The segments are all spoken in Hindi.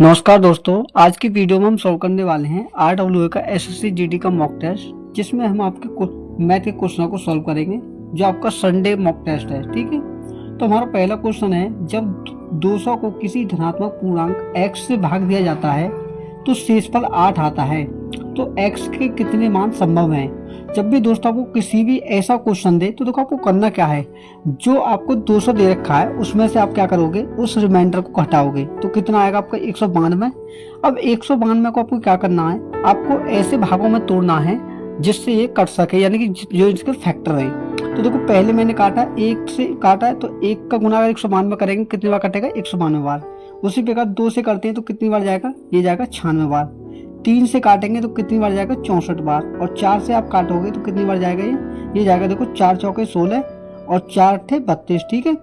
नमस्कार दोस्तों, आज की वीडियो में हम सॉल्व करने वाले हैं RWA का एसएससी जीडी का मॉक टेस्ट, जिसमें हम आपके मैथ के क्वेश्चनों को सॉल्व करेंगे जो आपका संडे मॉक टेस्ट है। ठीक है, तो हमारा पहला क्वेश्चन है, जब 200 को किसी धनात्मक पूर्णांक x से भाग दिया जाता है तो शेषफल 8 आता है, तो x के कितने मान संभव हैं। जब भी दोस्तों आपको किसी भी ऐसा क्वेश्चन दे तो देखो आपको करना क्या है, जो आपको 200 दे रखा है उसमें से आप क्या करोगे, उस रिमाइंडर को घटाओगे तो कितना आएगा आपका 192। अब 192 को आपको क्या करना है, आपको ऐसे भागों में तोड़ना है जिससे ये कट सके, यानी कि जो इसके फैक्टर है। तो देखो पहले मैंने काटा, 1 से काटा है तो 1 का गुना अगर 192 करेंगे कितनी बार कटेगा, 192 बार। उसी प्रकार 2 से करते हैं तो कितनी बार जाएगा, ये जाएगा 96 बार। 3 से काटेंगे तो कितनी बार जाएगा, 64 बार। और 4 से आप काटोगे तो कितनी बार जाएगा, ये जाएगा देखो 4 चौके 16 और 4 अट्ठे 32। ठीक है,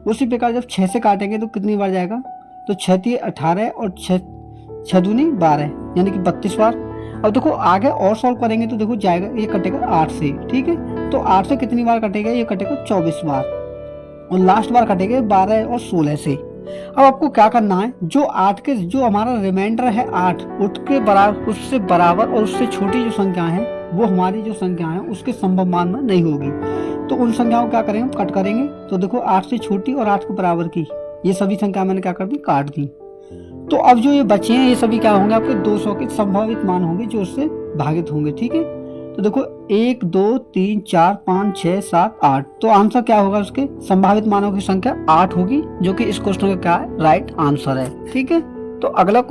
उसी प्रकार जब 6 से काटेंगे तो कितनी बार जाएगा, तो 6 तिये 18 और 6 दूनी 12, यानी कि 32 बार। अब देखो आगे और सॉल्व करेंगे तो देखो जाएगा, ये कटेगा 8 से। ठीक है, तो 8 से कितनी बार कटेगा, ये कटेगा 24 बार। और लास्ट बार कटेगा 12 और 16 से। अब आपको क्या करना है, जो 8 के जो हमारा रिमाइंडर है 8, उसके बराबर, उससे बराबर और उससे छोटी जो संख्या है वो हमारी जो संख्या है उसके संभव मान में नहीं होगी। तो उन संख्याओं को क्या करेंगे, हम कट करेंगे। तो देखो 8 से छोटी और 8 के बराबर की ये सभी संख्या मैंने क्या कर दी, काट दी। तो अब जो ये बचे हैं ये सभी क्या होंगे, आपके 200 के संभावित मान होंगे जो उससे भागित होंगे। ठीक है, तो देखो 1 2 3 4 5 6 7 8, तो आंसर क्या होगा, उसके संभावित मानों की संख्या 8 होगी, जो कि इस क्वेश्चन का क्या है, राइट आंसर है। ठीक है, तो अगला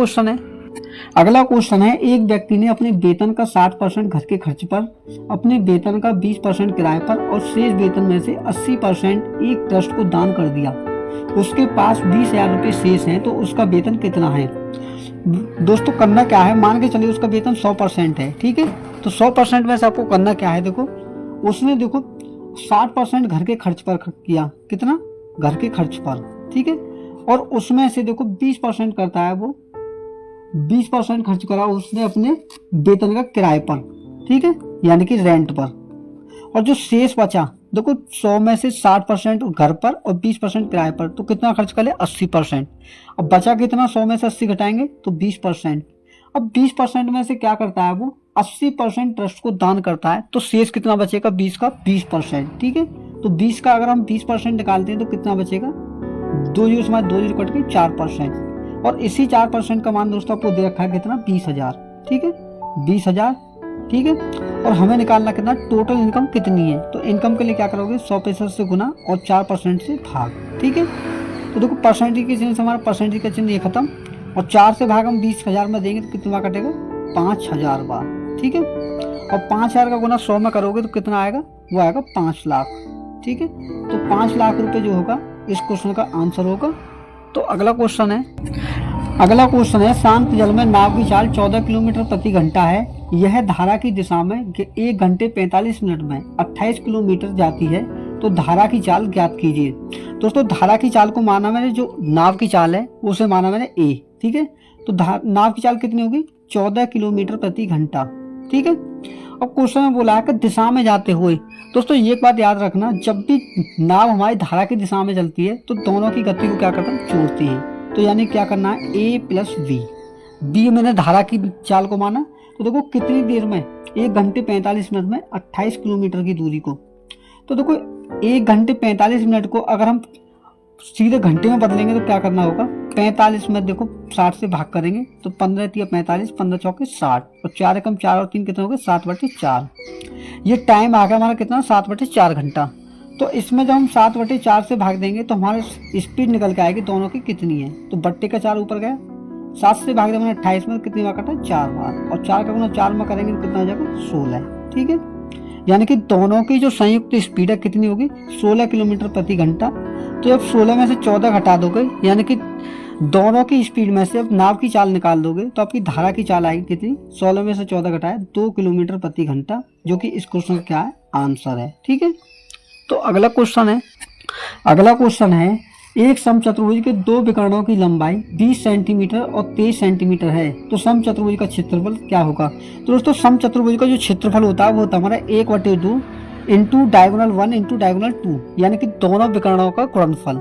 क्वेश्चन है, एक व्यक्ति ने अपने वेतन का 60% घर के खर्च पर, अपने वेतन का 20% किराए पर और शेष वेतन में से 80% एक ट्रस्ट को दान कर दिया। उसके पास 20,000 रुपए शेष हैं, तो उसका वेतन कितना है। दोस्तों करना क्या है, मान के चलिए उसका वेतन 100% है। ठीक है, तो 100% में से आपको करना क्या है, देखो उसने देखो 60% घर के खर्च पर किया, कितना, घर के खर्च पर। ठीक है, और उसमें से देखो 20% करता है, वो 20% खर्च करा उसने अपने वेतन का किराए पर। ठीक है, यानी कि रेंट पर। और जो शेष बचा, देखो 100 में से 60% घर पर और 20% किराए पर, तो कितना खर्च कर ले, 80%। अब बचा कितना, 100 में से 80 घटाएंगे तो 20%। अब 20% में से क्या करता है, वो 80% ट्रस्ट को दान करता है, तो शेष कितना बचेगा, 20 का 20%। ठीक है, तो 20 का अगर हम 20% निकालते हैं तो कितना बचेगा, 2 जीरो समाज 2 जीरो कट के 4%। और इसी 4% का मान दोस्तों आपको दे रखा है कितना, 20,000। ठीक है, 20,000। ठीक है, और हमें निकालना कितना, टोटल इनकम कितनी है। तो इनकम के लिए क्या करोगे, 100% से गुना और 4% से भाग। ठीक है, तो देखो परसेंटेज के चिन्ह से हमारा परसेंटेज का चिन्ह ये खत्म, और 4 से भाग हम 20,000 में देंगे तो कितनी बार कटेगा, 5,000 बार। ठीक है, और 5,000 का गुना 100 में करोगे तो कितना आएगा, वो आएगा 5 लाख। ठीक है, तो 5 लाख रुपए जो होगा इस क्वेश्चन का आंसर होगा। तो अगला क्वेश्चन है, शांत जल में नाव की चाल 14 किलोमीटर प्रति घंटा है। यह धारा की दिशा में 1 घंटे 45 मिनट में 28 किलोमीटर जाती है, तो धारा की चाल ज्ञात कीजिए। दोस्तों धारा की चाल को माना मैंने, जो नाव की चाल है उसे माना मैंने a। ठीक है, तो नाव की चाल कितनी होगी, 14 किलोमीटर प्रति घंटा। ठीक है, अब क्वेश्चन में बोला है कि दिशा में जाते हुए। दोस्तों ये एक बात याद रखना, जब भी नाव हमारी धारा की दिशा में चलती है तो दोनों की गति को क्या करता है, जोड़ती है। तो यानी क्या करना है, a प्लस b मैंने धारा की चाल को माना, तो देखो कितनी देर में, 1 घंटे 45 मिनट में 28 किलोमीटर की दूरी को। तो देखो 1 घंटे 45 मिनट को अगर हम सीधे घंटे में बदलेंगे तो क्या करना होगा, 45 में देखो 60 से भाग करेंगे तो 15 तिया 45, 15 चौके 60, और 4 एकम 4 और 3 कितने हो गए, 7/4। ये टाइम आ गया हमारा कितना, 7/4 घंटा। तो इसमें जब हम 7/4 से भाग देंगे तो हमारे स्पीड निकल के आएगी दोनों की कितनी है। तो बट्टे का 4 ऊपर गया, 7 से भाग देंगे 28 में कितनी बार कटा, 4 बार। और 4 का गुना 4 में करेंगे तो कितना हो जाएगा, 16। ठीक है, यानी कि दोनों की जो संयुक्त स्पीड है कितनी होगी, 16 किलोमीटर प्रति घंटा। तो जब 16 में से 14 घटा दोगे, यानी कि दोनों की स्पीड में से अब नाव की चाल निकाल दोगे तो आपकी धारा की चाल आएगी कितनी, 16 में से 14 घटाए 2 किलोमीटर प्रति घंटा, जो कि इस क्वेश्चन का क्या है, आंसर है। ठीक है, तो अगला क्वेश्चन है, एक समचतुर्भुज के 2 विकर्णों की लंबाई 20 सेंटीमीटर और 23 सेंटीमीटर है, तो समचतुर्भुज का क्षेत्रफल क्या होगा। तो दोस्तों समचतुर्भुज का जो क्षेत्रफल होता है वो होता है हमारा 1/2 इंटू डायगोनल 1 इंटू डायगोनल 2, यानी कि दोनों विकर्णों का गुणनफल।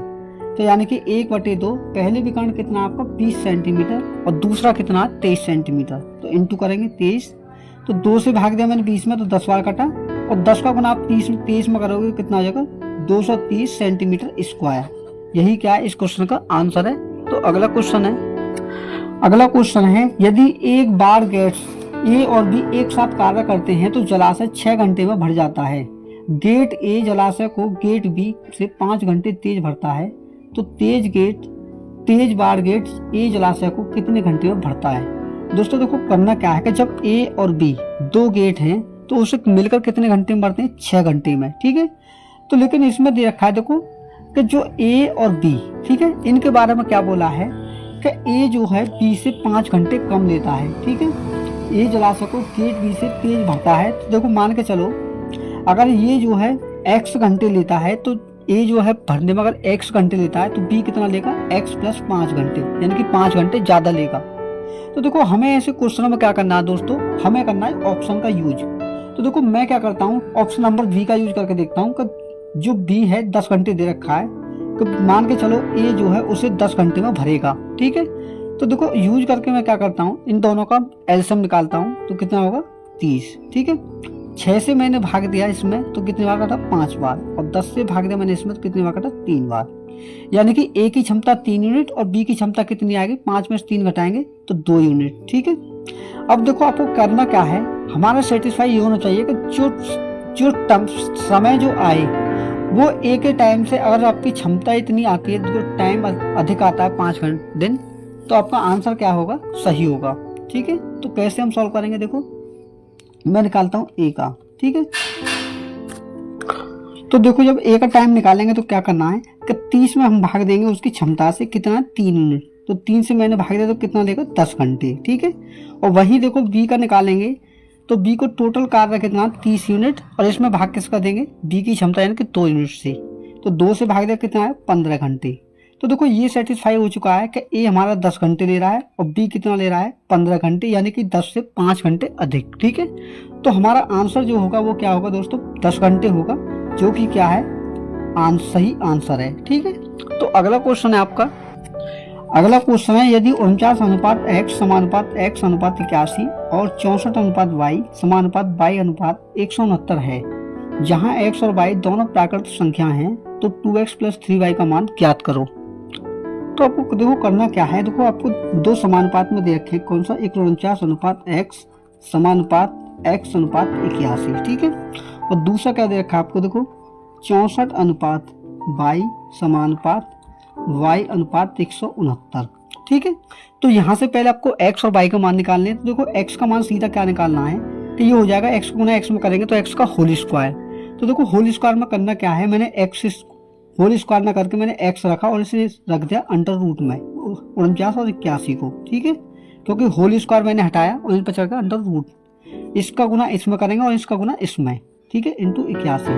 तो यानी कि 1/2 पहले विकर्ण कितना आपका 20 सेंटीमीटर और दूसरा कितना 23 सेंटीमीटर। तो इंटू करेंगे 23, तो 2 से भाग दिया मैंने 20 में, तो 10 बार कटा, और 10 का गुना आप 23 में करोगे कितना आ जाएगा 230 सेंटीमीटर स्क्वायर। यही क्या है इस क्वेश्चन का आंसर है। तो अगला क्वेश्चन है यदि एक बार गेट्स ए और बी एक साथ कार्य करते हैं तो जलाशय 6 घंटे में भर जाता है। गेट ए जलाशय को गेट बी से 5 घंटे तेज भरता है, तो तेज बार गेट ए जलाशय को कितने घंटे में भरता है। दोस्तों देखो करना क्या है कि जब ए और बी 2 गेट हैं तो उसे मिलकर कितने घंटे में भरते हैं 6 घंटे में, ठीक है। तो लेकिन इसमें दे रखा है देखो कि जो ए और बी, ठीक है, इनके बारे में क्या बोला है कि ए जो है बी से 5 घंटे कम लेता है, ठीक है। ए जलाशय को गेट बी से तेज भरता है, तो देखो मान के चलो अगर ये जो है x घंटे लेता है तो ए जो है भरने में अगर x घंटे लेता है तो बी कितना लेगा x + 5 घंटे, यानी कि 5 घंटे ज्यादा लेगा। तो देखो हमें ऐसे क्वेश्चनों में क्या करना है दोस्तों, हमें करना है ऑप्शन का यूज। तो देखो मैं क्या करता हूँ ऑप्शन नंबर बी का यूज करके देखता हूँ कि जो बी है 10 घंटे दे रखा है, तो मान के चलो ए जो है उसे 10 घंटे में भरेगा, ठीक है। तो देखो यूज करके मैं क्या करता हूँ इन दोनों का एलसीएम निकालता हूँ, तो कितना होगा 30, ठीक है। 6 से मैंने भाग दिया इसमें तो कितने बार कटा 5 बार, और 10 से भाग दिया मैंने इसमें तो कितने बार कटा 3 बार, यानी कि ए की क्षमता 3 यूनिट और बी की क्षमता कितनी आएगी 5 में से 3 घटाएंगे तो 2 यूनिट, ठीक है। अब देखो आपको करना क्या है, हमारा सेटिस्फाई ये होना चाहिए कि जो समय जो आए वो ए के टाइम से, अगर आपकी क्षमता इतनी आती है तो टाइम अधिक आता है 5 दिन, तो आपका आंसर क्या होगा सही होगा, ठीक है। तो कैसे हम सॉल्व करेंगे, देखो मैं निकालता हूं ए का, ठीक है। तो देखो जब ए का टाइम निकालेंगे तो क्या करना है कि 30 में हम भाग देंगे उसकी क्षमता से, कितना 3 यूनिट, तो 3 से मैंने भाग दिया तो कितना लेगा 10 घंटे, ठीक है। और वही देखो बी का निकालेंगे तो बी को टोटल कार्य कितना 30 यूनिट, और इसमें भाग किसका देंगे बी की क्षमता यानी कि 2 यूनिट से, तो 2 से भाग दिया कितना है 15 घंटे। तो देखो ये सेटिस्फाई हो चुका है कि ए हमारा 10 घंटे ले रहा है और बी कितना ले रहा है 15 घंटे, यानी कि 10 से 5 घंटे अधिक, ठीक है। तो हमारा आंसर जो होगा वो क्या होगा दोस्तों 10 घंटे होगा, जो कि क्या है सही आंसर है, ठीक है। तो अगला क्वेश्चन है आपका, अगला क्वेश्चन है यदि 49:x समानुपात x अनुपात 81 और 64:y समानुपात y अनुपात 169 है, जहां x और y दोनों प्राकृतिक संख्या हैं, तो 2x + 3y का मान ज्ञात करो। तो आपको देखो करना क्या है, देखो आपको 2 समानुपात में दे रखे, कौन सा 49:x समानुपात x अनुपात 81, ठीक है। और दूसरा क्या दे रखा है आपको, देखो 64:y समानुपात y अनुपात 169, ठीक है। तो यहाँ से पहले आपको x और y का मान निकालने हैं। तो देखो x का मान सीधा क्या निकालना है कि ये हो जाएगा x गुना x में करेंगे तो x का होल स्क्वायर। तो देखो होल स्क्वायर में करना क्या है, मैंने x होल स्क्वायर में करके मैंने x रखा और इसे रख दिया अंडर रूट में 49 और 81 को, ठीक है, क्योंकि होल स्क्वायर मैंने हटाया और इन पर चढ़ गया अंडर रूट। इसका गुना इसमें करेंगे और इसका गुना इसमें, ठीक है, इंटू 81।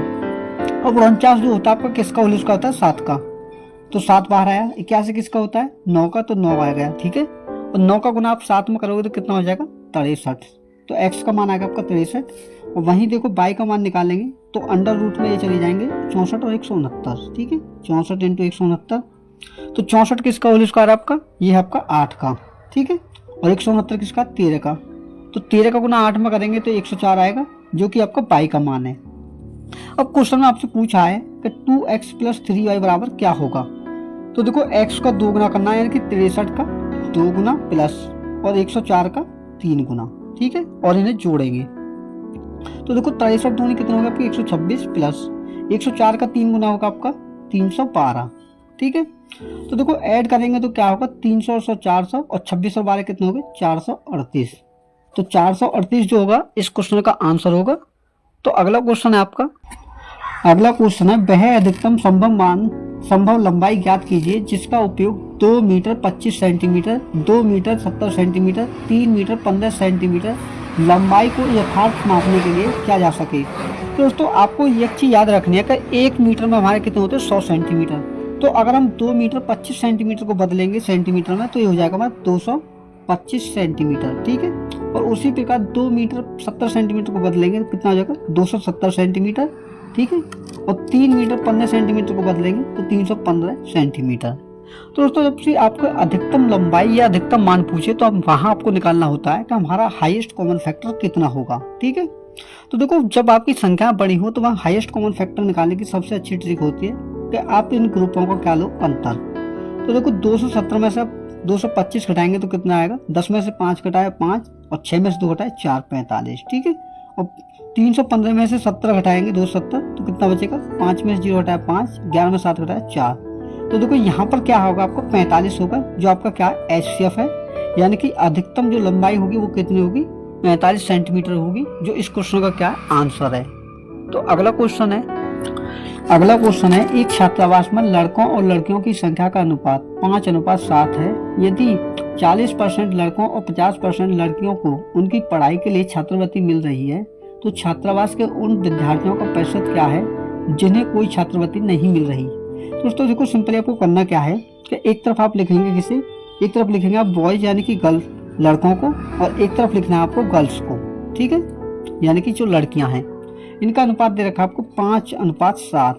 और 49 जो होता है आपका किसका होल स्क्वायर होता है 7 का, तो 7 बाहर आया। 81 किसका होता है 9 का, तो 9 आ गया, ठीक है। और 9 का गुना आप 7 में करोगे तो कितना हो जाएगा 63, तो x का मान आएगा आपका 63। और वहीं देखो y का मान निकालेंगे तो अंडर रूट में ये चले जाएंगे 64 और 169, ठीक है, 64 इंटू 169। तो 64 किसका होल स्क्वायर आपका, ये है आपका 8 का, ठीक है। और 169 किसका 13 का, तो 13 का गुना 8 में करेंगे तो 104 आएगा, जो कि आपका y का मान है। अब क्वेश्चन में आपसे पूछा है कि 2x + 3y बराबर क्या होगा। तो देखो x का 2 गुना करना है, यानी कि 63 का 2 गुना प्लस और 104 का 3 गुना, ठीक है, और इन्हें जोड़ेंगे। तो देखो 63 दूनी कितना होगा आपकी 126 प्लस 104 का 3 गुना होगा आपका 312, ठीक है। तो देखो ऐड करेंगे तो क्या होगा 300 और 400 और 26 और 12 कितने हो गए 438। तो 438 जो होगा इस क्वेश्चन का आंसर होगा। तो अगला क्वेश्चन है आपका, अगला क्वेश्चन है वह अधिकतम संभव लंबाई ज्ञात कीजिए जिसका उपयोग 2 metre 25 centimetre, 2 metre 70 centimetre, 3 metre 15 centimetre लंबाई को यथार्थ मापने के लिए किया जा सके। तो दोस्तों आपको एक चीज याद रखनी है कि 1 मीटर में हमारे कितने होते हैं 100 सेंटीमीटर। तो अगर हम 2 मीटर 25 सेंटीमीटर को बदलेंगे सेंटीमीटर में तो ये हो जाएगा हमारा 225 सेंटीमीटर, ठीक है। और उसी प्रकार 2 मीटर 70 सेंटीमीटर को बदलेंगे तो कितना हो जाएगा 270 सेंटीमीटर। ठीक है, और 3 मीटर 15 सेंटीमीटर को बदलेंगे तो 315 सेंटीमीटर। तो दोस्तों जब से आपको अधिकतम लंबाई या अधिकतम मान पूछे तो अब वहां आपको निकालना होता है कि हमारा हाईएस्ट कॉमन फैक्टर कितना होगा। ठीक है, तो देखो जब आपकी संख्या बड़ी हो तो वहाँ हाईएस्ट कॉमन फैक्टर निकालने की सबसे अच्छी ट्रिक होती है कि आप इन ग्रुपों को क्या लो, अंतर। तो देखो 270 में से आप 225 घटाएंगे तो कितना आएगा, 10 में से 5 घटाए 5 और 6 में से 2 घटाए 4, 45। ठीक है, और 315 में से 70 घटाएंगे 270 तो कितना बचेगा, 5 में से 0 घटाए 5, 11 में 7 घटाए 4। तो देखो यहाँ पर क्या होगा, आपको 45 होगा जो आपका क्या HCF है, यानी कि अधिकतम जो लंबाई होगी वो कितनी होगी, 45 सेंटीमीटर होगी, जो इस क्वेश्चन का क्या आंसर है। तो अगला क्वेश्चन है एक छात्रावास में लड़कों और लड़कियों की संख्या का अनुपात 5:7 है। यदि 40% लड़कों और 50% लड़कियों को उनकी पढ़ाई के लिए छात्रवृत्ति मिल रही है तो छात्रावास के उन विद्यार्थियों का प्रतिशत क्या है जिन्हें कोई छात्रवृत्ति नहीं मिल रही। दोस्तों देखो सिंपली आपको करना क्या है कि एक तरफ आप लिखेंगे एक तरफ लिखेंगे आप बॉयज यानी कि गर्ल्स लड़कों को, और एक तरफ लिखना है आपको गर्ल्स को। ठीक है, यानी कि जो लड़कियां हैं इनका अनुपात दे रखा है आपको 5:7।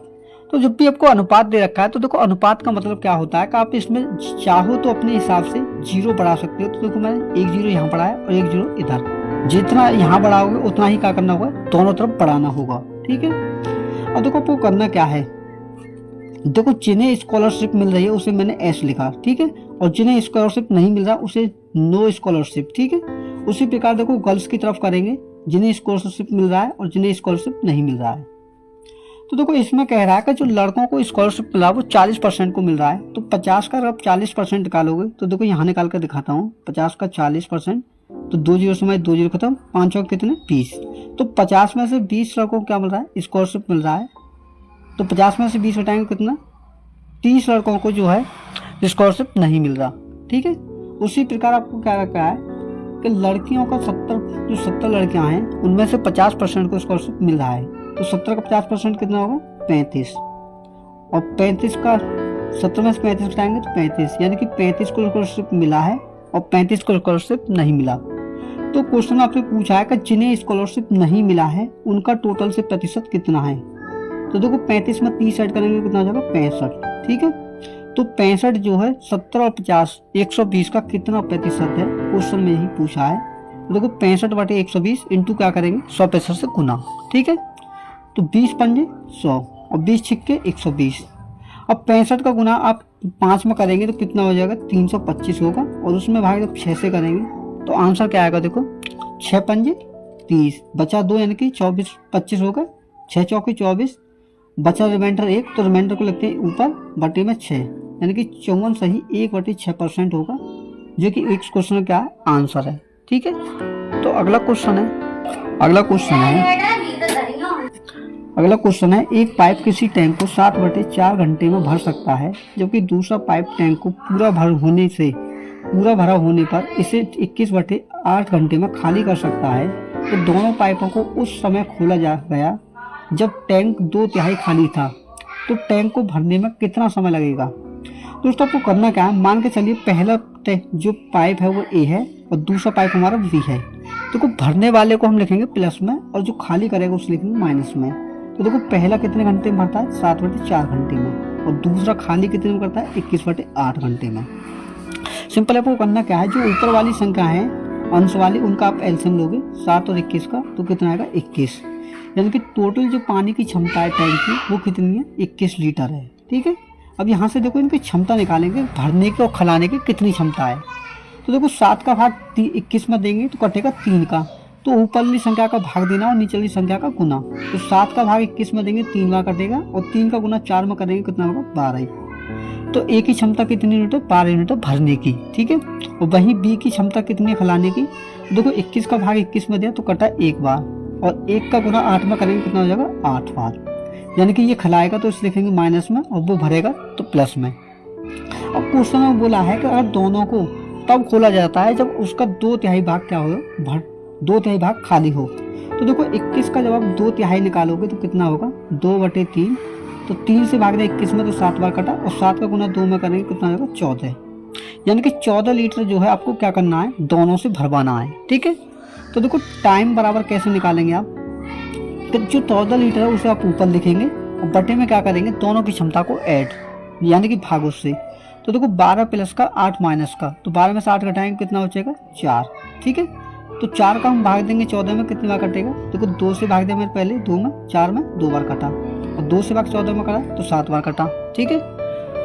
तो जब भी आपको अनुपात दे रखा है तो देखो अनुपात का मतलब क्या होता है कि आप इसमें चाहो तो अपने हिसाब से 0 बढ़ा सकते हो। तो देखो मैंने 1 0 यहाँ बढ़ाया और 1 0 इधर, जितना यहाँ बढ़ाओगे उतना ही क्या करना होगा, दोनों तरफ बढ़ाना होगा। ठीक है, और देखो आपको करना क्या है, देखो जिन्हें स्कॉलरशिप मिल रही है उसे मैंने S लिखा। ठीक है, और जिन्हें स्कॉलरशिप नहीं मिल रहा उसे नो स्कॉलरशिप। ठीक है, उसी प्रकार देखो गर्ल्स की तरफ करेंगे, जिन्हें स्कॉलरशिप मिल रहा है और जिन्हें स्कॉलरशिप नहीं मिल रहा है। तो देखो इसमें कह रहा है कि जो लड़कों को स्कॉलरशिप मिला वो 40% को मिल रहा है, तो 50 का अगर आप 40% निकालोगे तो देखो यहाँ निकाल कर दिखाता हूँ, 50 का 40% तो 2 0 समय 2 0 खत्म, 5 और कितने 20। तो 50 में से 20 लड़कों को क्या मिल रहा है, स्कॉलरशिप मिल रहा है। तो 50 में से 20 हटाएंगे कितना, 30 लड़कों को जो है स्कॉलरशिप नहीं मिल रहा। ठीक है, उसी प्रकार आपको क्या रखा है कि लड़कियों का 70 लड़कियां हैं उनमें से 50% को स्कॉलरशिप मिल रहा है। तो 70 का 50% कितना होगा, 35, और 35 का 70 में से 35 घटाएंगे तो 35, यानी कि 35 को स्कॉलरशिप मिला है और 35 को स्कॉलरशिप नहीं मिला। तो क्वेश्चन आपसे पूछा है कि जिन्हें स्कॉलरशिप नहीं मिला है उनका टोटल से प्रतिशत कितना है। तो देखो 35 में 30 ऐड करेंगे कितना हो जाएगा, 65। ठीक है, तो 65 जो है 70 और 50 120 का कितना प्रतिशत है, क्वेश्चन में यही पूछा है। तो देखो 65/120 इंटू क्या करेंगे, 100% से गुना। ठीक है, तो 20 पंजे 100 और 20 छिक्के 120। अब 65 का गुना आप 5 में करेंगे तो कितना हो जाएगा, 325 होगा, और उसमें भाग जब 6 से करेंगे तो आंसर क्या आएगा, देखो 6 पंजे 30 बचा 2 यानी कि 24 25 होगा, 6 चौके 24 बचा रिमाइंडर 1, तो रिमाइंडर को लिखते हैं ऊपर बटे में 6, यानी कि 54 सही 1/6% होगा, जो कि इस क्वेश्चन का आंसर है। ठीक है, तो अगला क्वेश्चन है एक पाइप किसी टैंक को 7/4 घंटे में भर सकता है, जबकि दूसरा पाइप टैंक को पूरा भरा होने पर इसे 21/8 घंटे में खाली कर सकता है। तो दोनों पाइपों को उस समय खोला गया जब टैंक 2/3 खाली था, तो टैंक को भरने में कितना समय लगेगा। दोस्तों आपको करना क्या है, मान के चलिए पहला जो पाइप है वो A है और दूसरा पाइप हमारा B है। तो भरने वाले को हम लिखेंगे प्लस में और जो खाली करेगा उसे लिखेंगे माइनस में। तो देखो पहला कितने घंटे में भरता है, 7/4 घंटे में, और दूसरा खाली कितने में करता है, 21/8 घंटे में। सिंपल आपको करना क्या है, जो ऊपर वाली संख्या है अंश वाली उनका आप एलसीएम लोगे 7 और 21 का, तो कितना आएगा 21, यानी कि टोटल जो पानी की क्षमता है टैंक की वो कितनी है, 21 लीटर है। ठीक है, अब यहाँ से देखो इनकी क्षमता निकालेंगे, भरने की और खिलाने की कितनी क्षमता है। तो देखो 7 का भाग 21 में देंगे तो कटेगा 3 का, तो ऊपरली संख्या का भाग देना और निचली संख्या का गुना। तो 7 का भाग 21 में देंगे 3 बार कटेगा, और 3 का गुना 4 में करेंगे कितना होगा, 12। तो A की क्षमता कितनी यूनिट है, 12 यूनिट भरने की। ठीक है, और वहीं B की क्षमता कितनी है खिलाने की, देखो 21 का भाग 21 में दिया तो कटा 1 बार, और 1 का गुना 8 में करेंगे कितना हो जाएगा, 8 बार, यानी कि ये खिलाएगा तो इसे लिखेंगे माइनस में और वो भरेगा तो प्लस में। अब क्वेश्चन में बोला है कि अगर दोनों को तब खोला जाता है जब उसका 2/3 भाग क्या हो, 2/3 भाग खाली हो। तो देखो 21 का जब आप 2/3 निकालोगे तो कितना होगा, 2/3, तो 3 से भाग दिया 21 में तो 7 बार कटा, और 7 का गुना 2 में करेंगे कितना होगा, 14, यानी कि 14 लीटर जो है आपको क्या करना है, दोनों से भरवाना है। ठीक है, तो देखो टाइम बराबर कैसे निकालेंगे आप, तो जो 14 लीटर है उसे आप ऊपर लिखेंगे और बटे में क्या करेंगे, दोनों की क्षमता को ऐड यानी कि भाग उससे। तो देखो 12 प्लस का 8 माइनस का, तो 12 में से 8 घटाएंगे कितना बचेगा 4। ठीक है, तो 4 का हम भाग देंगे 14 में, कितनी बार कटेगा, देखो 2 से भाग दिया मैंने पहले, 2 में 4 में 2 बार कटा, और 2 से भाग 14 में कटा तो 7 बार कटा। ठीक है,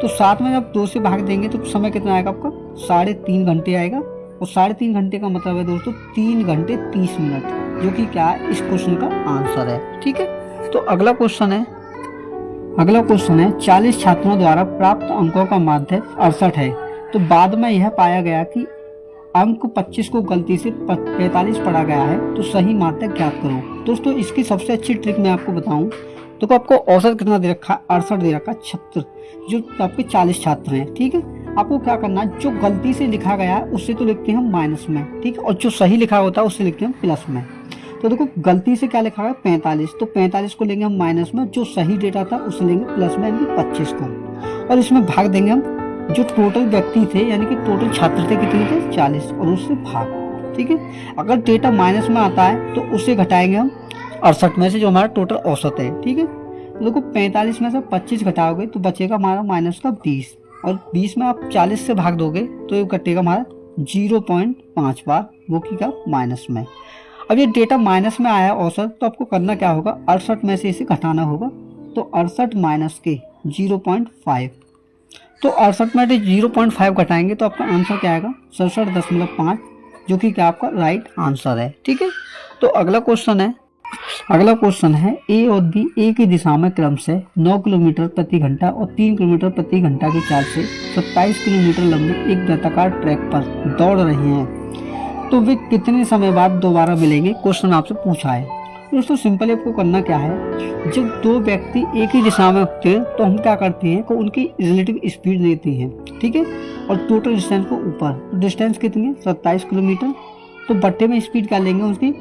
तो 7 में जब 2 से भाग देंगे तो समय कितना आएगा आपका, 3.5 घंटे आएगा। और 3.5 घंटे का मतलब है दोस्तों 3 घंटे 30 मिनट, जो कि क्या है इस क्वेश्चन का आंसर है। ठीक है, तो अगला क्वेश्चन है 40 छात्रों द्वारा प्राप्त अंकों का माध्य 68 है, तो बाद में यह पाया गया कि अंक 25 को गलती से 45 पढ़ा गया है, तो सही माध्य ज्ञात करो। दोस्तों इसकी सबसे अच्छी ट्रिक मैं आपको बताऊं तो आपको औसत कितना दे रखा है, 68 दे रखा है, 76, जो आपके 40 छात्र हैं। ठीक है, आपको क्या करना है, जो गलती से लिखा गया है उससे तो लिखते हैं हम माइनस में, ठीक है, और जो सही लिखा होता है उससे लिखते हैं हम प्लस में। तो देखो गलती से क्या लिखा है 45, तो 45 को लेंगे हम माइनस में, जो सही डेटा था उसे लेंगे प्लस में यानी 25 को, और इसमें भाग देंगे हम जो टोटल व्यक्ति थे यानी कि टोटल छात्र थे कितने थे 40, और उससे भाग। ठीक है, अगर डेटा माइनस में आता है तो उसे घटाएंगे हम 68 में से, जो हमारा टोटल औसत है। ठीक है, तो देखो 45 में से 25 घटाओगे तो बचेगा हमारा माइनस का 20, और 20 में आप 40 से भाग दोगे तो ये कटेगा हमारा 0.5 बार, वो की क्या माइनस में। अब ये डेटा माइनस में आया औसत, तो आपको करना क्या होगा, 68 में से इसे घटाना होगा, तो 68 माइनस के 0.5, तो 68 में से 0.5 घटाएंगे तो आपका आंसर क्या आएगा 67.5, जो कि क्या आपका राइट आंसर है। ठीक है, तो अगला क्वेश्चन है ए और बी एक ही दिशा में क्रम से 9 किलोमीटर प्रति घंटा और 3 किलोमीटर प्रति घंटा की चाल से 27 किलोमीटर लंबे एक वृत्ताकार ट्रैक पर दौड़ रहे हैं, तो वे कितने समय बाद दोबारा मिलेंगे, क्वेश्चन आपसे पूछा है। दोस्तों सिंपली आपको करना क्या है, जब दो व्यक्ति एक ही दिशा में होते हैं तो हम क्या करते हैं कि उनकी रिलेटिव स्पीड लेते हैं। ठीक है, और टोटल डिस्टेंस को ऊपर, तो डिस्टेंस कितनी है 27 किलोमीटर, तो बट्टे में स्पीड क्या लेंगे उसकी,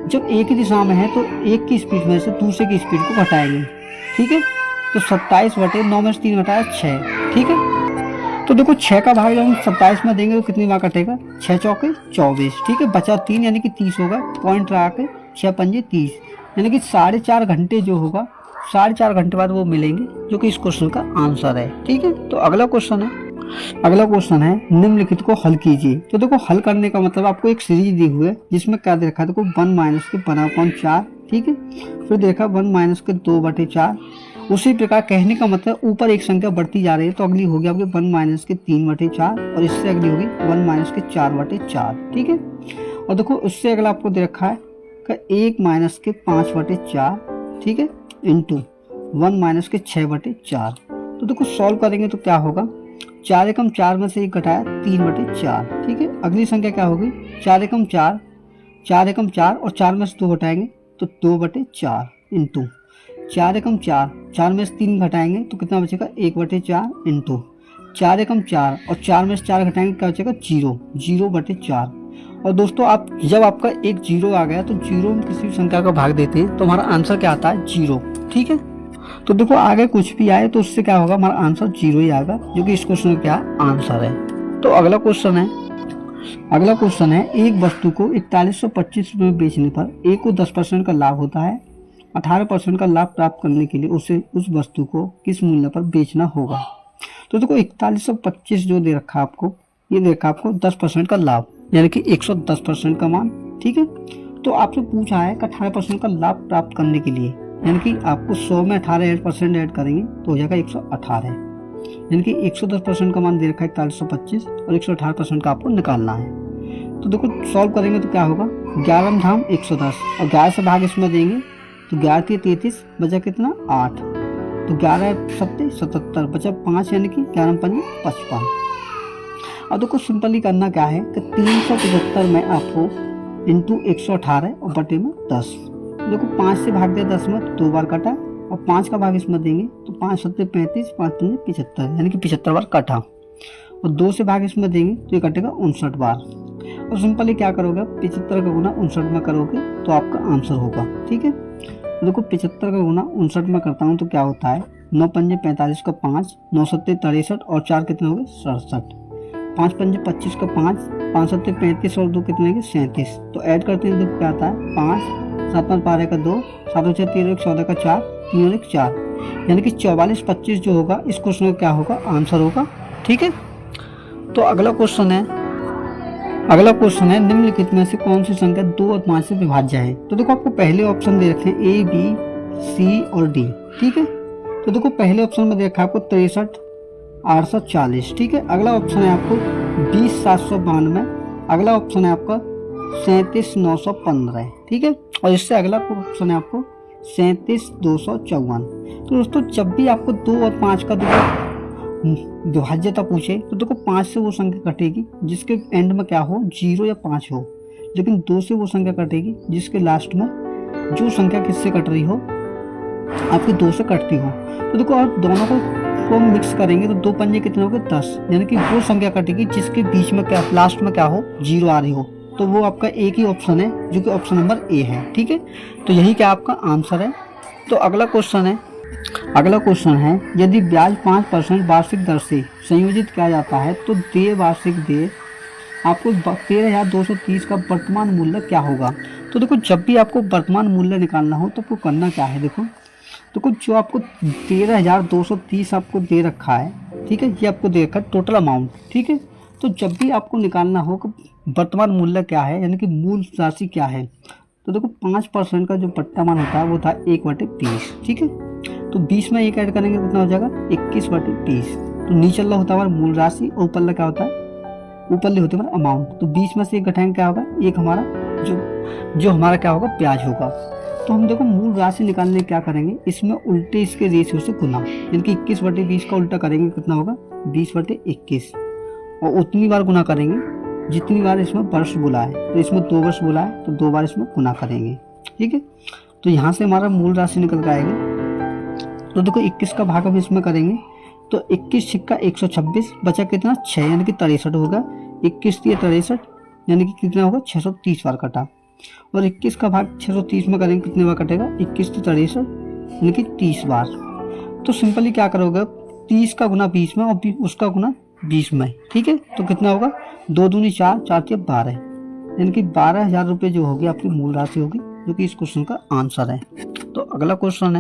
जब एक ही दिशा में है तो एक की स्पीड में से दूसरे की स्पीड को घटाएंगे। ठीक है, तो 27 बटे 9 में से 3 घटाया 6। ठीक है, तो देखो 6 का भाग जब हम 27 में देंगे तो कितनी बार कटेगा, 6 चौके 24। ठीक है, बचा 3 यानी कि 30 होगा, पॉइंट रहा के 6 पंजे 30, यानी कि 4.5 घंटे जो होगा 4.5 घंटे बाद वो मिलेंगे, जो कि इस क्वेश्चन का आंसर है। ठीक है, तो अगला क्वेश्चन है निम्नलिखित को हल कीजिए। तो देखो हल करने का मतलब आपको एक सीरीज दी हुई है जिसमें क्या दे रखा है, देखो 1 माइनस के 1/4। ठीक है, फिर देखा 1 माइनस के 2/4। उसी प्रकार कहने का मतलब ऊपर एक संख्या बढ़ती जा रही है, तो अगली होगी आपके 1 माइनस के 3/4, और इससे अगली होगी 1 माइनस के 4/4। ठीक है, और देखो उससे अगला आपको दे रखा है 1 माइनस के 5/4। ठीक है, इंटू 1 माइनस के 6/4। तो देखो सॉल्व करेंगे तो क्या होगा, 4 एकम 4 में से 1 घटाया 3/4। ठीक है, अगली संख्या क्या होगी 4 एकम 4, 4 एकम 4 और 4 में से 2 घटाएंगे तो 2/4, इंटू 4 एकम 4, 4 में से 3 घटाएंगे तो कितना बचेगा 1/4, इंटू 4 एकम 4 और 4 में से 4 घटाएंगे क्या बचेगा 0/4। और दोस्तों आप जब आपका एक 0 आ गया तो 0 में किसी भी संख्या का भाग देते हैं तो हमारा आंसर क्या आता है 0। ठीक है, तो देखो आगे कुछ भी आए तो उससे क्या होगा, हमारा आंसर 0 ही आएगा, जो कि इस क्वेश्चन का क्या आंसर है। तो अगला क्वेश्चन है एक वस्तु को 4125 रुपये में बेचने पर ए को 10% का लाभ होता है, 18% का लाभ प्राप्त करने के लिए उसे उस वस्तु को किस मूल्य पर बेचना होगा। तो देखो 4125 जो दे रखा है आपको, ये दे रखा आपको 10% का लाभ यानी कि 110% का मान। ठीक है, तो आपसे पूछा है कि 18% का लाभ प्राप्त करने के लिए, यानी कि आपको 100 में 18% ऐड करेंगे तो हो जाएगा 118, यानी कि 110% का मान दे रखा है 4125 और 118% का आपको निकालना है। तो देखो सॉल्व करेंगे तो क्या होगा, 11 धाम 110 और 11 से भाग इसमें देंगे तो 11 के 33 बचा कितना 8, तो 11 सत्ते 77 बचा 5, यानी कि 11 पंजे 55। अब देखो सिंपली करना क्या है कि 375 में आपको इंटू 118 और बटे में 10। देखो 5 से भाग दिया 10 में तो 2 बार कटा, और 5 का भाग इसमें देंगे तो 5 सत्ते 35, 5 पंजे 75, यानी कि 75 बार कटा, और 2 से भाग इसमें देंगे तो ये कटेगा 59 बार। और सिंपली क्या करोगे, 75 का गुना 59 में करोगे तो आपका आंसर होगा। ठीक है, देखो 75 का गुना 59 में करता हूँ तो क्या होता है, 9 पंजे 45 का 5, 9 सत्ते 63 और 4 कितने हो गए 67, 5 पंजे 25 का 5, 5 सत्ते 35 और 2 कितने हो गए 37। तो ऐड करते हैं तो क्या आता है 5 7 5 12 का 2, 7 6 13 14 का 4, 3 और 1 4, यानी कि 44 25 जो होगा इस क्वेश्चन का क्या होगा, आंसर होगा। ठीक है। तो अगला क्वेश्चन है निम्नलिखित में से कौन सी संख्या 2 और 5 से विभाज्य है। तो देखो आपको पहले ऑप्शन दे रखे हैं ए बी सी और डी। ठीक है। तो देखो पहले ऑप्शन में देखा आपको 63 840। ठीक है। अगला ऑप्शन है आपको 20 792। अगला ऑप्शन है आपका 37 915। ठीक है। और इससे अगला ऑप्शन है आपको 37 254। तो दोस्तों जब भी आपको 2 और 5 का देखो विभाज्यता पूछे तो देखो 5 से वो संख्या कटेगी जिसके एंड में क्या हो, 0 या 5 हो, लेकिन 2 से वो संख्या कटेगी जिसके लास्ट में जो संख्या किससे कट रही हो, आपकी 2 से कटती हो। तो देखो आप दोनों को मिक्स करेंगे तो 2 पंजे कितने हो गए, 10, यानी कि वो संख्या कटेगी जिसके बीच में क्या, लास्ट में क्या हो, 0 आ रही हो। तो वो आपका एक ही ऑप्शन है जो कि ऑप्शन नंबर ए है। ठीक है। तो यही क्या आपका आंसर है। तो अगला क्वेश्चन है यदि ब्याज 5% वार्षिक दर से संयोजित किया जाता है तो देय वार्षिक देय आपको 13,230 का वर्तमान मूल्य क्या होगा। तो देखो जब भी आपको वर्तमान मूल्य निकालना हो तो आपको करना क्या है, देखो जो आपको 13,230 आपको दे रखा है, ठीक है, ये आपको दे रखा है टोटल अमाउंट। ठीक है। तो जब भी आपको निकालना हो कि वर्तमान मूल्य क्या है, यानी कि मूल राशि क्या है, तो देखो 5% का जो वर्तमान होता है वो था 1/20। ठीक है। तो 20 में 1 ऐड करेंगे कितना हो जाएगा, 21/20। तो नीचे वाला होता है हमारा मूल राशि और ऊपर क्या होता है, ऊपरले होते हैं अमाउंट। तो 20 में से 1 घटाएंगे क्या होगा, एक हमारा जो हमारा क्या होगा, ब्याज होगा। तो हम देखो मूल राशि निकालने क्या करेंगे, इसमें उल्टे इसके रेशियो से गुना, यानी कि 21/20 का उल्टा करेंगे कितना होगा, 20/21, और उतनी बार गुना करेंगे जितनी बार इसमें वर्ष बोला है। तो इसमें 2 वर्ष बोला है तो 2 बार इसमें गुना करेंगे। ठीक है। तो यहाँ से हमारा मूल राशि निकल के आएगी। तो देखो 21 का भाग हम इसमें करेंगे तो 21 छिक्का 126, बचा कितना 6, यानी कि 63 होगा। 21 3 63, यानी कि कितना होगा 630 बार कटा। और 21 का भाग 630 में करेंगे कितने बार कटेगा, 21 3 63, यानी कि 30 बार। तो सिंपली क्या करोगे, 30 का गुना 20 में और उसका गुना 20 में। ठीक है। तो कितना होगा, 2 दूनी 4, 4 3 12, यानी कि 12,000 रुपये जो होगी आपकी मूल राशि होगी, जो कि इस क्वेश्चन का आंसर है। तो अगला क्वेश्चन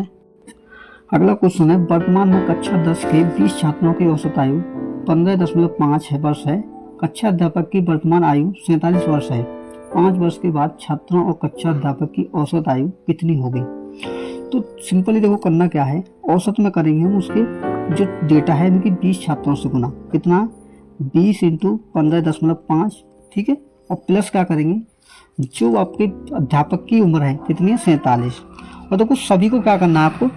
है वर्तमान में कक्षा 10 के 20 छात्रों की औसत आयु 15.5 वर्ष है। कक्षा अध्यापक की वर्तमान आयु 47 वर्ष है। 5 वर्ष के बाद छात्रों और कक्षा अध्यापक की औसत आयु कितनी होगी। तो सिंपली देखो करना क्या है, औसत में करेंगे हम उसके जो डेटा है इनकी 20 छात्रों से गुना, कितना 20 × 15.5। ठीक है। और प्लस क्या करेंगे, जो आपके अध्यापक की उम्र है कितनी है, 47। और देखो सभी को क्या करना है, आपको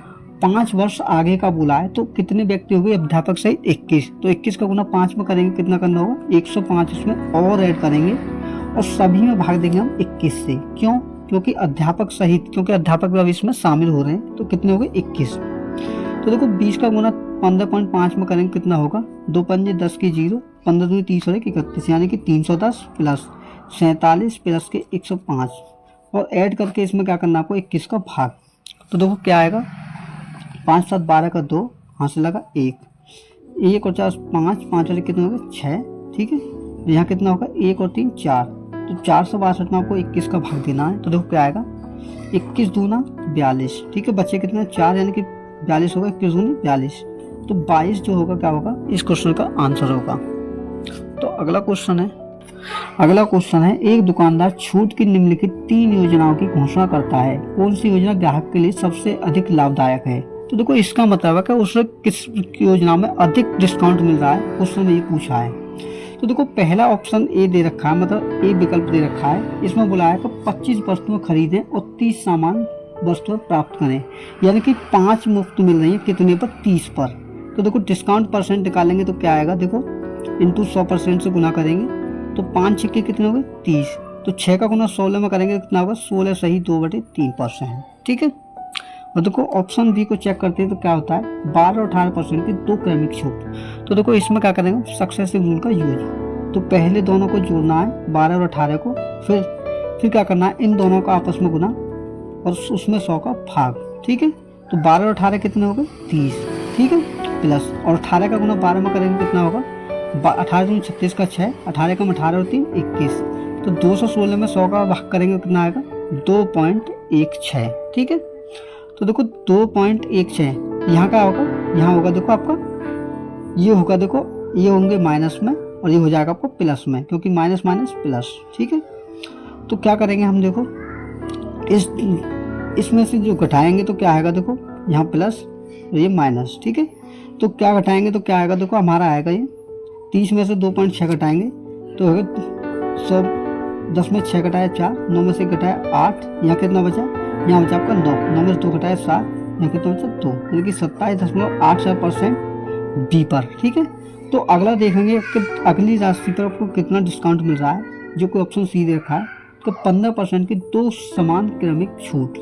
5 वर्ष आगे का बोला है तो कितने व्यक्ति हो गए, अध्यापक सहित 21। तो 21 का गुना 5 में करेंगे कितना करना होगा, 105 इसमें और ऐड करेंगे और सभी में भाग देंगे हम 21 से। क्यों, क्योंकि अध्यापक सहित, क्योंकि अध्यापक भी अब इसमें शामिल हो रहे हैं। तो कितने हो गए 21। तो देखो 20 का गुना 15.5 में करेंगे कितना होगा, 2 पंजे 10 की 0, 15 दूनी 30 और 31, यानी कि 310 प्लस 47 प्लस के 105 और ऐड करके इसमें क्या करना आपको 21 का भाग। तो देखो क्या आएगा, 5 7 12 का 2, हाथ से लगा 1 और 4 5, 5 और कितने हो गए 6। ठीक है। यहाँ कितना होगा 1 और 3 4, तो 462 में आपको 21 का भाग देना है। तो देखो क्या आएगा, 21 दूना 42। ठीक है। बच्चे कितने 4, यानी कि 42 होगा, 21 दूनी 42। तो 22 जो होगा क्या होगा, इस क्वेश्चन का आंसर होगा। तो अगला क्वेश्चन है एक दुकानदार छूट की निम्नलिखित 3 योजनाओं की घोषणा करता है, कौन सी योजना ग्राहक के लिए सबसे अधिक लाभदायक है। तो देखो इसका मतलब है कि उससे किस योजना में अधिक डिस्काउंट मिल रहा है, क्वेश्चन में ये पूछा है। तो देखो पहला ऑप्शन ए दे रखा है, मतलब ए विकल्प दे रखा है। इसमें बोला है कि 25 वस्तुएं खरीदें और 30 सामान वस्तुएं प्राप्त करें, यानी कि 5 मुफ्त मिल रही है कितने पर, 30 पर। तो देखो डिस्काउंट परसेंट निकालेंगे तो क्या आएगा, देखो इंटू 100% से गुना करेंगे तो 5 छक्के कितने हो गए 30। तो 6 का गुना 16 में करेंगे कितना होगा, 16 सही 2/3%। ठीक है। और देखो ऑप्शन बी को चेक करते हैं तो क्या होता है, 12 और 18% की 2 क्रमिक छूट। तो देखो इसमें क्या करेंगे, सक्सेसिव रूल का यूज। तो पहले दोनों को जोड़ना है 12 और 18 को, फिर क्या करना है, इन दोनों का आपस में गुना और उसमें 100 का भाग। ठीक है। तो 12 और 18 कितने हो गए 30। ठीक है। प्लस और 18 का गुना 12 में करेंगे कितना होगा, 18 दूनी 36 का 6, 18 कम 18 और 3 21। तो 216 में 100 का भाग करेंगे कितना आएगा, 2.16, ठीक है। तो देखो 2.16 यहाँ का होगा, यहाँ होगा देखो आपका, ये होगा देखो, ये होंगे माइनस में और ये हो जाएगा आपको प्लस में, क्योंकि माइनस माइनस प्लस, ठीक है। तो क्या करेंगे हम, देखो इसमें से जो घटाएंगे तो क्या आएगा, देखो यहाँ प्लस और ये माइनस, ठीक है। तो क्या घटाएंगे तो क्या आएगा, देखो हमारा आएगा ये 30 में से 2.6 घटाएंगे तो होगा 100, 10 में 6 घटाया 4, 9 में से घटाया 8, यहाँ कितना बचा, यहाँ बचा आपका 9 में से 2 घटाया 7, यहाँ कितना बचा 2, यानी कि 27.84% बी पर, ठीक है। तो अगला देखेंगे कि अगली राशि पर आपको कितना डिस्काउंट मिल रहा है, जो कोई ऑप्शन सी दे रखा है तो 15% की 2 समान क्रमिक छूट।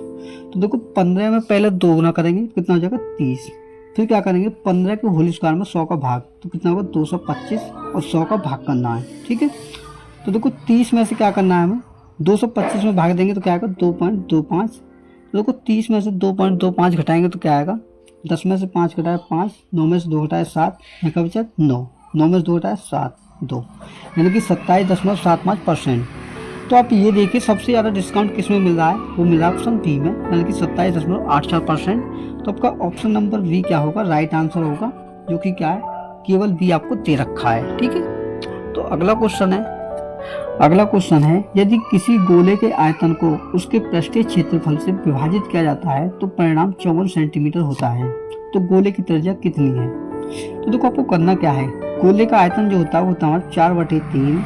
तो देखो 15 में पहले 2 गुना करेंगे, कितना हो जाएगा 30, फिर क्या करेंगे 15 के होल स्क्वायर में 100 का भाग, तो कितना होगा 225 और 100 का भाग करना है, ठीक है। तो देखो 30 में से क्या करना है हमें, 225 में भाग देंगे तो क्या आएगा 2.25। तो देखो 30 में से 2.25 घटाएंगे तो क्या आएगा, 10 में से 5 घटाया 5, 9 में से 2 घटाया 7, यहाँ का बचा 9, 9 में से 2 घटाया 7, 2, यानी कि 27.75%। तो आप ये देखिए सबसे ज़्यादा डिस्काउंट किस में मिल रहा है, वो मिल रहा है ऑप्शन बी में, यानी कि 27.84%। तो आपका ऑप्शन नंबर बी क्या होगा, राइट आंसर होगा, जो कि क्या है, केवल बी आपको दे रखा है, ठीक है। तो अगला क्वेश्चन है, यदि किसी गोले के आयतन को उसके पृष्ठीय क्षेत्रफल से विभाजित किया जाता है तो परिणाम 54 सेंटीमीटर होता है, तो गोले की त्रिज्या कितनी है। तो देखो आपको करना क्या है, गोले का आयतन जो होता है वो होता है 4/3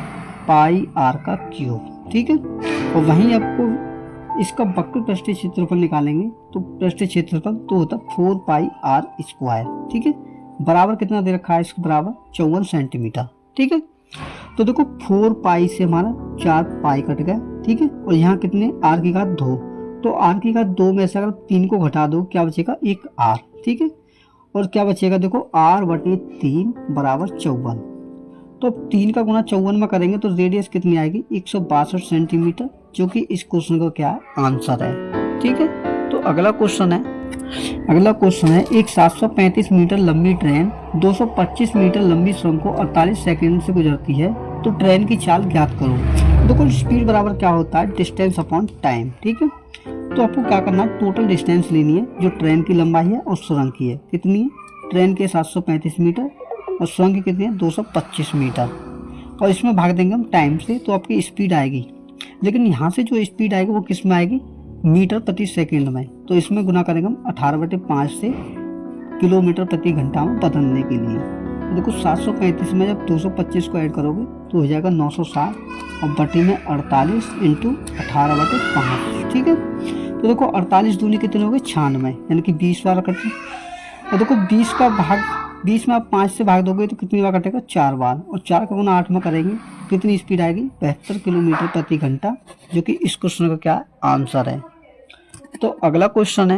पाई आर का क्यूब, ठीक है। और वहीं आपको इसका वक्र पृष्ठीय क्षेत्रफल निकालेंगे तो पृष्ठीय क्षेत्रफल तो होता है 4 पाई आर स्क्वायर, ठीक है। बराबर कितना दे रखा है, इसके बराबर 54 सेंटीमीटर, ठीक है। तो देखो 4 पाई से हमारा 4 पाई कट गया, ठीक है। और यहाँ कितने, आर की घात 2, तो आर की घात 2 में से अगर 3 को घटा दो क्या बचेगा, 1 आर, ठीक है। और क्या बचेगा, देखो r/3 बराबर 54। तो अब 3 का गुना 54 में करेंगे तो रेडियस कितनी आएगी, 162 सेंटीमीटर, जो कि इस क्वेश्चन का क्या आंसर है, ठीक है। तो अगला क्वेश्चन है एक 735 मीटर लंबी ट्रेन 225 मीटर लंबी सुरंग को 48 सेकंड से गुजरती है, तो ट्रेन की चाल ज्ञात करो। देखो स्पीड बराबर क्या होता है, डिस्टेंस अपॉन टाइम, ठीक है। तो आपको क्या करना है, टोटल डिस्टेंस लेनी है जो ट्रेन की लंबाई है और सुरंग की है, कितनी है, ट्रेन के 735 मीटर और सुरंग की कितनी है 225 मीटर, और इसमें भाग देंगे हम टाइम से तो आपकी स्पीड आएगी। लेकिन यहाँ से जो स्पीड आएगी वो किस में आएगी, मीटर प्रति सेकंड में, तो इसमें गुना करेंगे हम 18/5 से किलोमीटर प्रति घंटा में बदलने के लिए। तो देखो 735 में जब 225 को ऐड करोगे तो हो जाएगा 960 और बटे में 48 इंटू 18/5, ठीक है। तो देखो 48 दूनी कितने हो गए 96, यानी कि 20 बार कटे। और देखो 20 में आप 5 से भाग दोगे तो कितनी बार कटेगा, 4 बार, और 4 का गुना 8 में करेंगे कितनी स्पीड आएगी, 72 किलोमीटर प्रति घंटा, जो कि इस क्वेश्चन का क्या आंसर है। तो अगला क्वेश्चन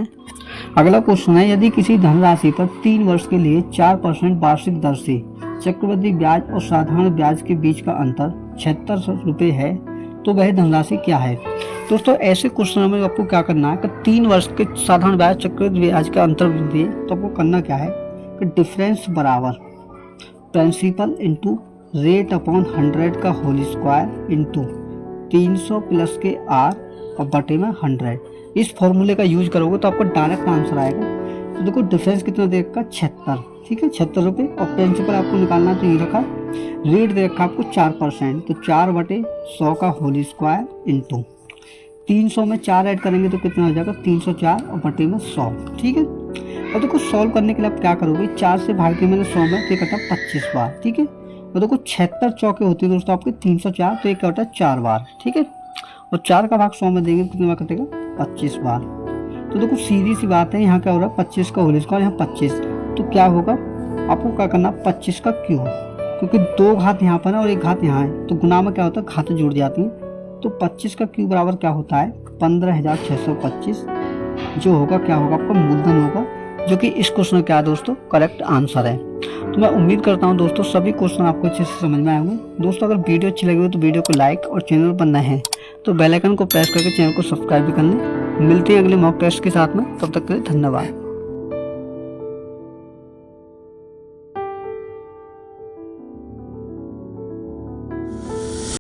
है यदि किसी धनराशि पर 3 वर्ष के लिए 4% वार्षिक दर से चक्रवृद्धि ब्याज और साधारण ब्याज के बीच का अंतर 76 रुपये है, तो वह धनराशि क्या है। दोस्तों ऐसे क्वेश्चन में आपको क्या करना है कि 3 वर्ष के साधारण ब्याज चक्रवृद्धि ब्याज का अंतर दिए तो आपको करना क्या है कि डिफरेंस बराबर प्रिंसिपल इंटू रेट अपॉन 100 का होल स्क्वायर इंटू 300 प्लस के आर और बटे में 100, इस फॉर्मूले का यूज करोगे तो आपको डायरेक्ट आंसर आएगा। तो देखो डिफरेंस कितना दे रखा, 76, ठीक है, 76 रुपये, और प्रिंसिपल आपको निकालना तो ये रखा, रेट दे रखा आपको 4%, तो 4/100 का होल स्क्वायर इंटू 300 में 4 ऐड करेंगे तो कितना हो जाएगा 304 और बटे में 100, ठीक है। और देखो सॉल्व करने के लिए आप क्या करोगे, 4 से भाग के मैंने 100 में तो कटा 25 बार, ठीक है। और देखो 76 चौके होती है दोस्तों आपके 304, तो एक क्या होता है 4 बार, ठीक है। और 4 का भाग 100 में देंगे तो कितने बार कटेगा 25 बार। तो देखो सीधी सी बात है, यहाँ क्या हो रहा है 25 का होल स्क्वायर, यहाँ 25, तो क्या होगा आपको क्या करना 25 का क्यूब, क्योंकि 2 घात यहाँ पर है और 1 घात यहाँ है, तो गुना में क्या होता है घात जुड़ जाती है। तो 25 का क्यूब बराबर क्या होता है 15,625, जो होगा क्या होगा आपका मूलधन होगा, जो कि इस क्वेश्चन का क्या है दोस्तों करेक्ट आंसर है। तो मैं उम्मीद करता हूं दोस्तों सभी क्वेश्चन आपको अच्छे से समझ में आए होंगे। दोस्तों अगर वीडियो अच्छी लगी हो तो वीडियो को लाइक और चैनल पर नए हैं तो बेल आइकन को प्रेस करके चैनल को सब्सक्राइब भी कर लें। मिलते हैं अगले मॉक टेस्ट के साथ में, तब तक के लिए धन्यवाद।